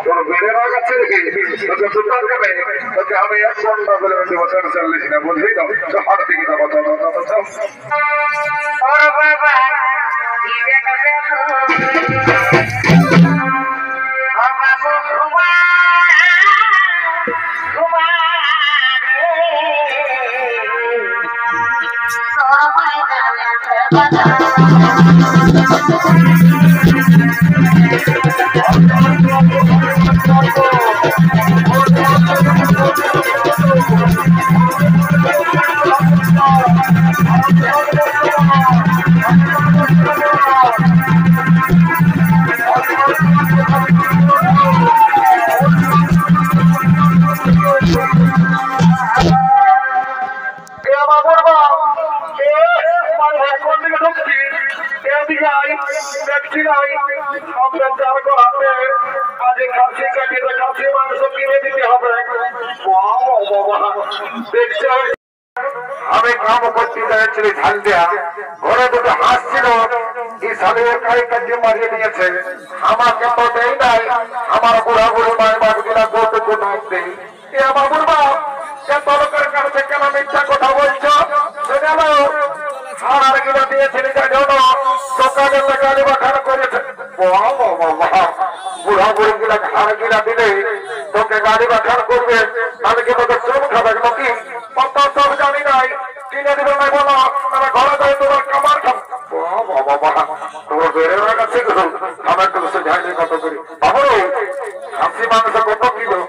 তোর বেড়ে রাগ আছে তোকে দুটার দেবে তোকে আমি 1 ঘন্টা করে দেবো 40 না বুঝলি তো হাট থেকে যাবো আমি কাম করতে যাচ্ছি ঝাল দেয়া ঘরে দুটো হাঁস ছিল এই সালে কাই কাজে মারিয়ে দিয়েছে আমাকে তো দেয় নাই আমার বুড়া বুড়ি মায়ের বাবুরা গোটে গোটা দেয় এ আমার বুড়বা সে তলকের কাছে কেন মিথ্যা কথা বলছো শুনে নাও আর গিলা দিয়েছিল জানো সকালে গালি বাখার করেছে বুড়া বুড়ি গিলা ঘাড় গিলা দিলে তোকে গালি বাখার করবে তাহলে কি তোকে শ্রম খাবে নাকি কত সব জানি নাই কিনে দিবে না বলো তারা ঘরে যায় তোমার কামার খাব তোমার বেড়ে গেছে আমার তো যাইলে কত করি বাবু খাসি মাংস কত কিলো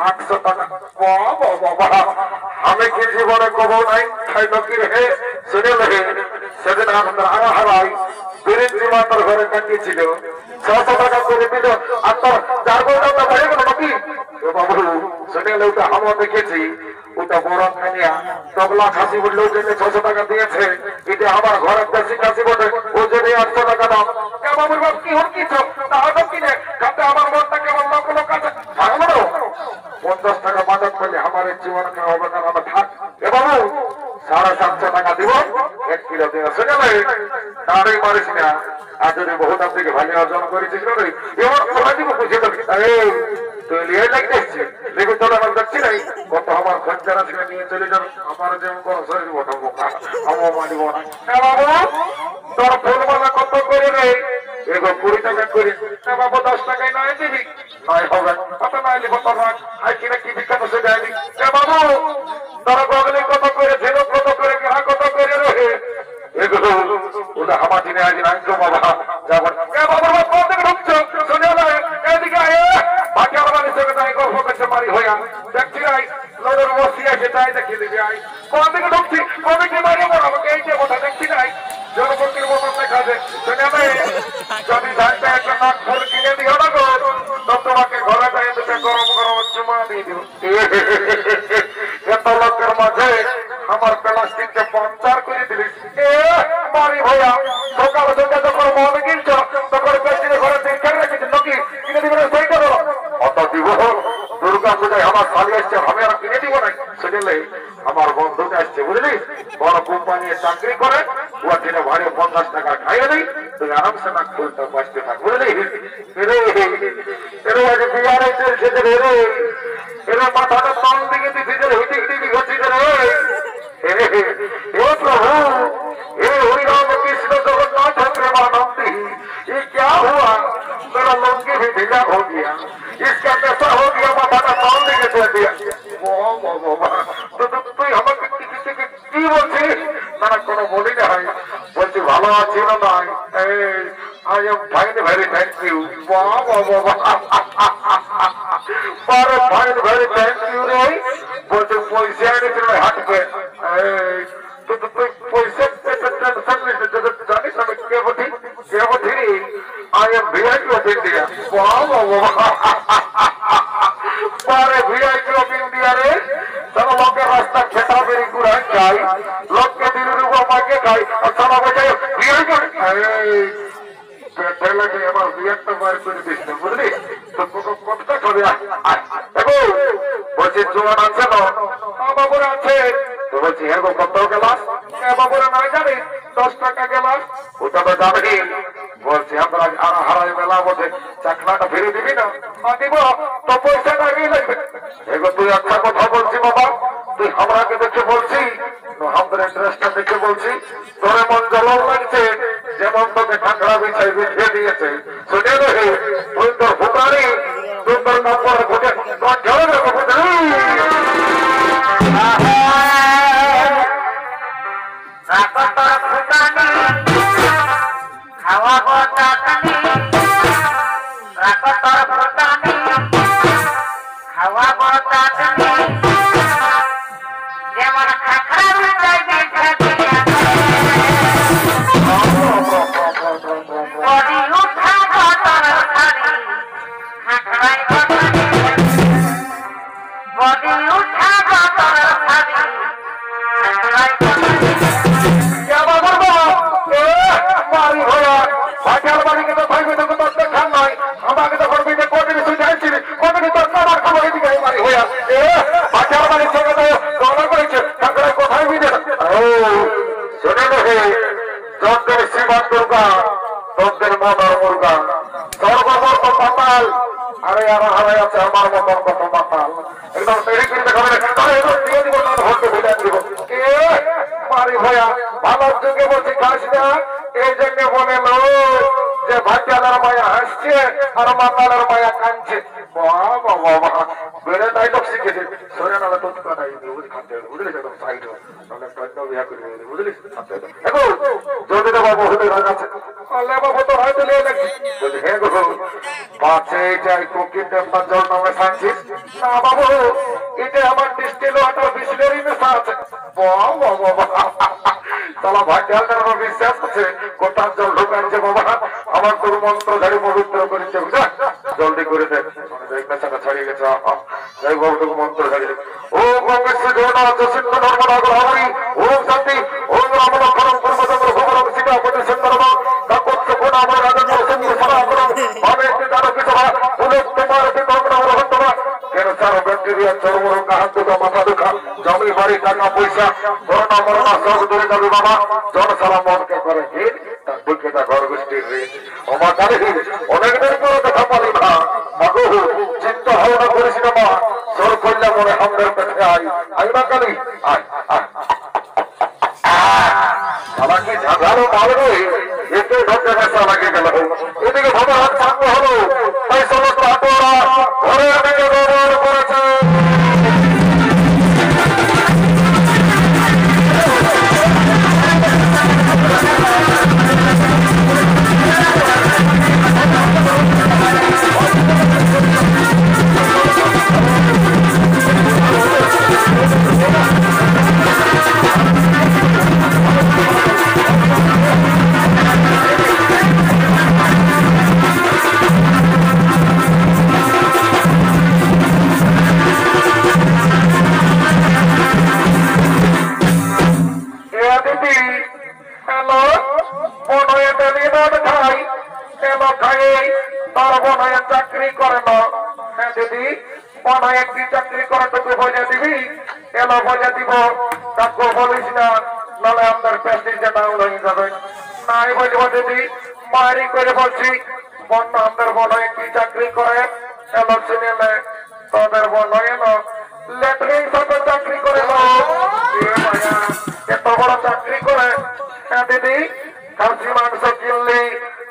800 টাকা আমি কি জীবনে কব নাই খাইল কি রে শুনে লে সেদিন হারা হারাই বিরিঞ্চি মাতার ঘরে কাটিয়েছিল 600 টাকা করে দিল আর তোর 4 ঘন্টা বেড়ে গেল নাকি বাবু শুনে লে ওটা আমরা দেখেছি ওটা বড় খানিয়া তবলা খাসি বললে 600 টাকা দিয়েছে এটা আমার ঘরের দেশি খাসি বটে ও যদি 800 টাকা দাম বাবুর বাপ কি হন কিছু তাহলে কিনে খাতে আমার মনটা কেমন লোক আছে ভাঙলো 50 টাকা বাজার পেলে আমার জীবন খাওয়া হবে না আমার থাক এ বাবু 750 টাকা দিব 1 কিলো দিয়ে শুনে তারই মারিস না আর যদি বহুত আপনাকে ভালো অর্জন করেছিস এবার কোথায় দিব বুঝে দেবে তুই লিয়ে লাগতেছি লেগে চলে আমার দেখছি নাই কত আমার খরচারা ছিল নিয়ে চলে যাবে আমার যেমন কোনো শরীর বটা বোকা আমার মানিব না তোর ফুলমালা কত করে রে এগো 20 টাকা করে বাবু 10 টাকায় নয় দিবি নয় হবে কত নয় লিখো তোর আর কিনা কি বিখ্যাত সে যায়নি বাবু তোর গগলে কত করে ছিল কত করে কেনা কত করে রে এগুলো ওটা আমার দিনে আজ নাই তো বাবা যাবো বাবুর বাপ কত থেকে ঢুকছো শুনে এদিকে বাকি আমার হিসেবে তাই গল্প করছে মারি হইয়া দেখছি নাই লোকের বসি আছে তাই দেখি দিবি আই কোন থেকে ঢুকছি কবে কি মারি আমার আমাকে এই যে কথা দেখছি নাই জনপতির মতন দেখা যায় শুনে যদি ধানটা একটা নাক ফল কিনে দিও না গো তো তোমাকে ঘরে যাই দুটো গরম গরম চুমা দিয়ে দিও এত লোকের মাঝে আমার প্লাস্টিককে পঞ্চার করে দিলিস মারি ভাইয়া সকাল সন্ধ্যা যখন মনে কিনছ তখন পেছনে ঘরে দেখে রেখেছেন নাকি কিনে দিবেন সেইটা বলো অত দিব দুর্গা পূজায় আমার শালি আসছে আমি আর কিনে দিব না শুনলে আমার বন্ধুকে আসছে বুঝলি বড় কোম্পানি চাকরি করে ও কিনে ভারী 50 টাকা খাইয়ে দেয় তুই আরামসে না খুলতে বাঁচতে থাক বুঝলি এর আগে বিয়ারে সেটা রে এর মাথাটা তল দিকে দিতে হিটি হিটি ঘষি রে हे प्रभु हे हरि राम कृष्ण जगन्नाथ प्रेमानंदी ये क्या हुआ मेरा लंगी भी ढीला हो गया इसका पैसा हो गया माथा का पाल लेके चल दिया तो তুই আমাকে কি বলছিস না কোনো বলি না হয় বলছি ভালো আছি না নাই I am fine very thank you বারে ফাইন ভেরি থ্যাংক ইউ রে বলছি পয়সা এনেছিল হাটকে তো তুই পয়সা টেনশন জানিস আমি কে বলি I am VIP of India বারে ভিআইপি অফ ইন্ডিয়া রে চলো লোকের রাস্তা খেতা বেরি গুড়ায় খাই লোককে দিনের উপর মাকে খাই আর সারা বছর ভিআইপি পেটে লাগে আমার বিয়ারটা বার করে দিস না বুঝলি তো কতটা চলে দেখো বলছি জোয়ান আছে না বাবুরা আছে তো বলছি হ্যাঁ গো কত গেলাস বাবুরা নাই জানি 10 টাকা গেলাস ওটা তো যাবে বলছি আমরা হারাই মেলা বোধে চাকলাটা ফিরে দিবি না? দিব তো পয়সাটা আগেই লাগবে। এগো তুই একটা কথা বলছি বাবা, তুই আমরাকে দেখে বলছি, আমাদের ইন্টারেস্টটা দেখে বলছি, তোর মন জলন লাগছে, যেমন তোকে ঠাকরা বিছাই বিছিয়ে দিয়েছে, শুনে রে তুই তোর ফুটারি, তুই তোর নম্বর ভোটে ঝড়ে রেখে ফুটারি। আরে আমার আছে আমার মতন কত মাতাল একদম মারি ভয়া ভালোর যুগে বলছি খাস না, এই জন্য বলে যে ভাটিয়ালার মায়া হাসছে আর মাতালের মায়া কাঁদছে। বেড়ে ডাইলগ শিখেছে, শোনে না তো নাই খাতে বুঝলিস, একদম সাইড বিয়া করে বুঝলিস। যদি বাবু হলে আছে বাবু তো হয়তো হ্যাঁ গো পাঁচে যাই কুকি দেবতার জল নামে শানছিস না বাবু, এটা আমার ডিস্টিল ওয়াটার বিসলেরি মেশা আছে। তালা ভাটিয়ালটার আমার বিশ্বাস আছে, গোটার জল ঢুকাচ্ছে বাবা, আমার তোর মন্ত্র ঝাড়ি পবিত্র করেছে, বুঝা জলদি করে দেখ নেশাটা ছাড়িয়ে গেছে। যাই বাবু তোকে মন্ত্র ঝাড়িয়ে দেখ। ও কংগ্রেসের জন্য যশিন্দ নর্মদাগর হরি ওম শান্তি ওম রাম লক্ষণ পূর্বচন্দ্র ভগবান সীতা পতি সুন্দর কাকত্য কোন আমার রাজন্য সুন্দর সভা করম ভাবে একটি দানব সভা বলে তোমার রহন্তমা ক্যান্সার ব্যাকটেরিয়া চর্মরোগ হাত দুটো মাথা দুঃখা জমি বাড়ি টাকা পয়সা করোনা মরোনা সব দূরে যাবে বাবা। জনসারা মনকে করে হিট তার বুকেটা ঘর গোষ্ঠীর ঋণ আমার গাড়ি অনেকদিন পরে দেখা পারি না মাগো, চিন্তা ভাবনা করিস না মা, সর করলে মনে আমাদের কাছে আই না কালি আয় আমাকে ঝাঁঝালো মারবে এতে ঢোকে নেশা লাগে গেল। এদিকে ভাবে হাত ভাঙ্গ হলো, তাই সমস্ত হাটোরা ঘরের দিকে ব্যবহার করেছে। চাকরি করে না দিদি মনে একটি চাকরি করে তোকে বোঝা দিবি, এলো বোঝা দিব, তাকে বলিস না নাহলে আমাদের প্যাসেঞ্জার ডাউন হয়ে যাবে। নাই বলবো দিদি মারি করে বলছি, বন্যা আমাদের মনে একটি চাকরি করে এলো শুনেলে তোদের বলো এলো লেটরিন সাথে চাকরি করে এত বড় চাকরি করে। হ্যাঁ দিদি খাসি মাংস কিনলি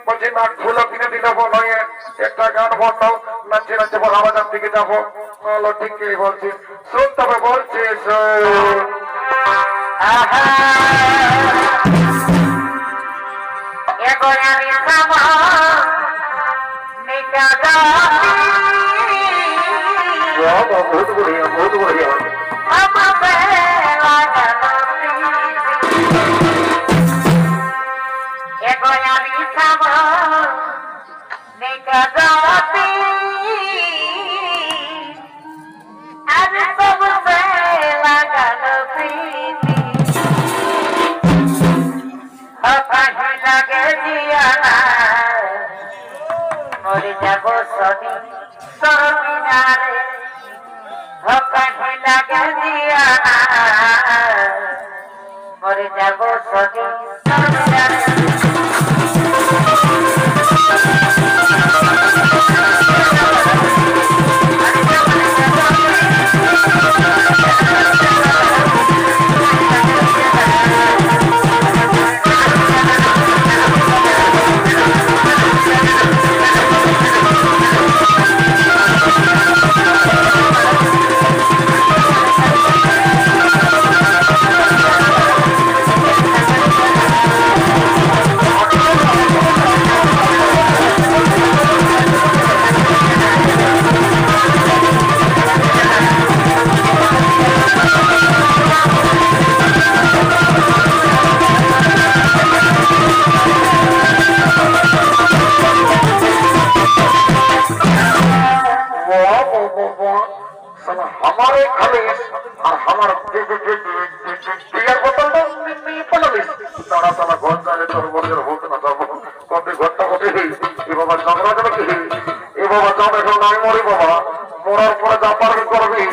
বলছি নাক ফুলো কিনে দিলে বলো একটা গান বললো নাচে নাচে বলো আমাদের দিকে যাবো, বলো ঠিকই বলছি, শুনতে হবে বলছি बहुत बढ़िया बहुत बढ़िया। যাব हमारे खलीस और हमारा बियर बोतल तो पललिस तारा साला घर जाने तो बड़े होत ना सब कते घट्टा कते ही ए बाबा झगड़ा जब की ए बाबा जब এখন নাই মরি বাবা মরার পরে যা পার করবি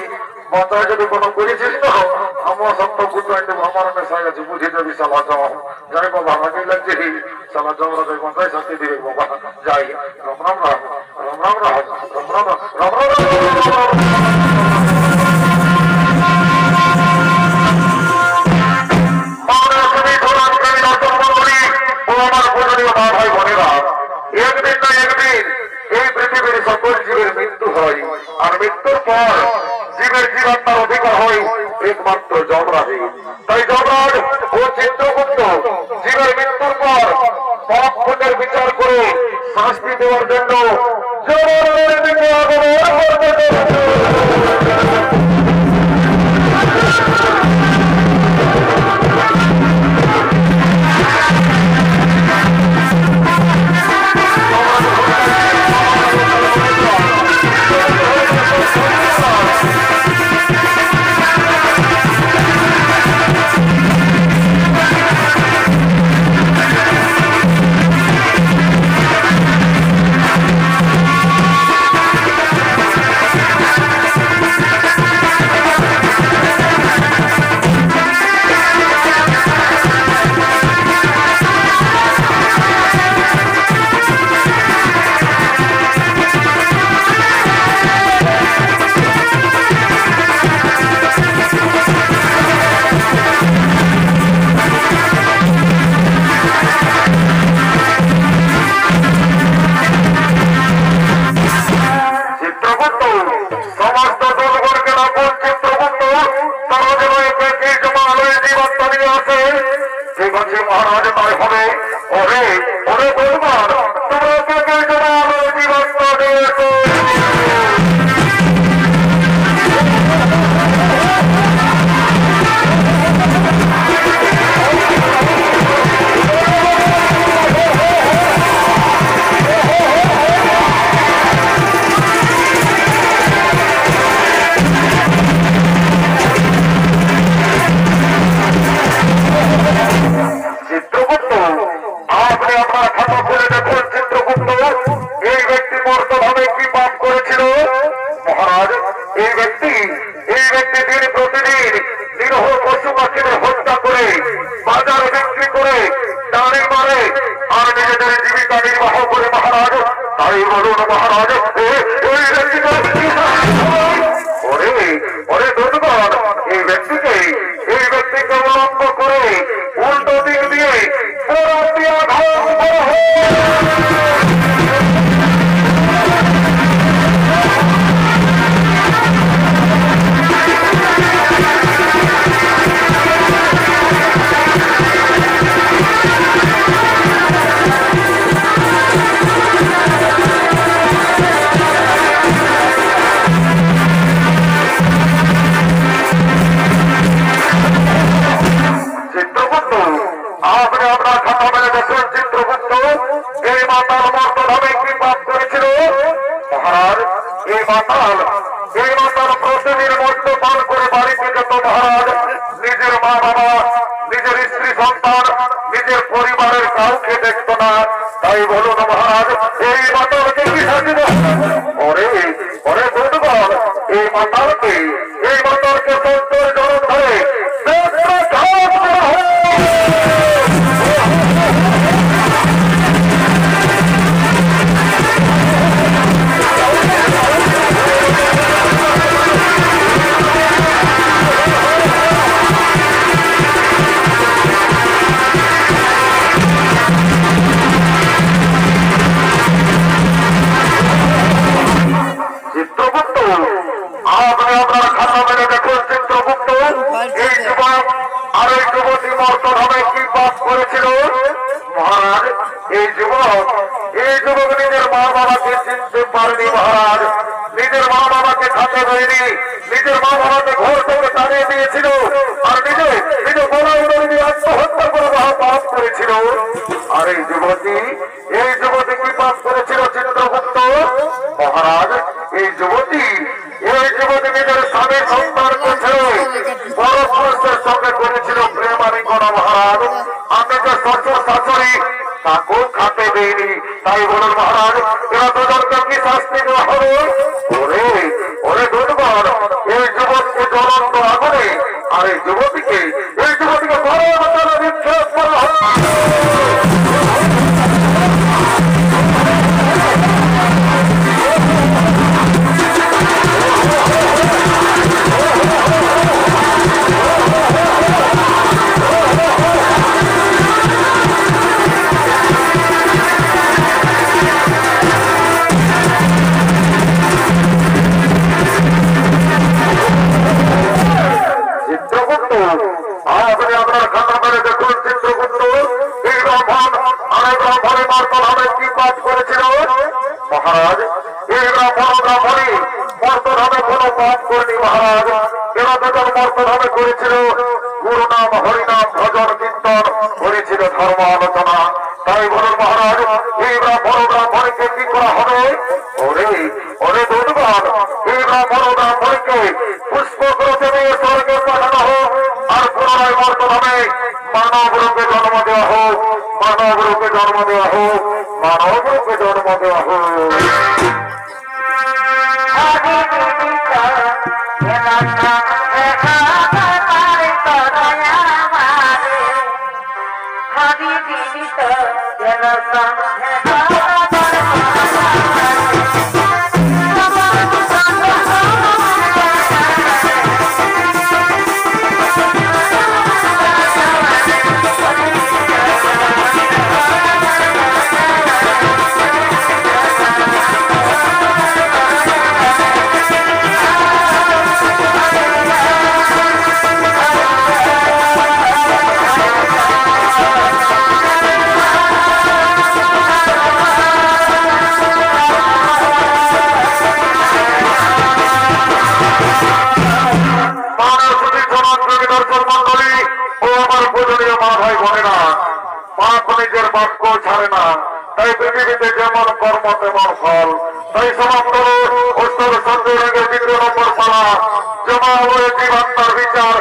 বাঁচায় যদি কোনো করেছিস না আমার সত্য গুটাইতে আমার মেশাই আছে বুঝে যাবি সালা যাও যাই বাবা আমাকে লাগছে সালা জমরা দেখ কোথায় শাস্তি দিবে বাবা যাই রাম রাম রাম রাম রাম রাম রাম রাম রাম मृत्यु হয় আর মৃত্যুর পর জীবের জীবাত্মার অধিকার হয় একমাত্র যমরাজে তাই যমরাজ ও চিত্রগুপ্ত জীবের মৃত্যুর পর পাপ পুণ্যের বিচার করে শাস্তি দেওয়ার জন্য যমরাজের দিকে আগমন করতে महाराज ताई হবে ওরে ওরে বলবার তোমরা কে কে জমানো জীবন দিয়েছো নিজের বাক্য ছাড়ে না, তাই পৃথিবীতে যেমন কর্ম তেমন ফল। তাই সমাপ্ত উত্তর সঞ্জয় রঙের 2 নম্বর পালা জমা হয়ে জীবাত্মার বিচার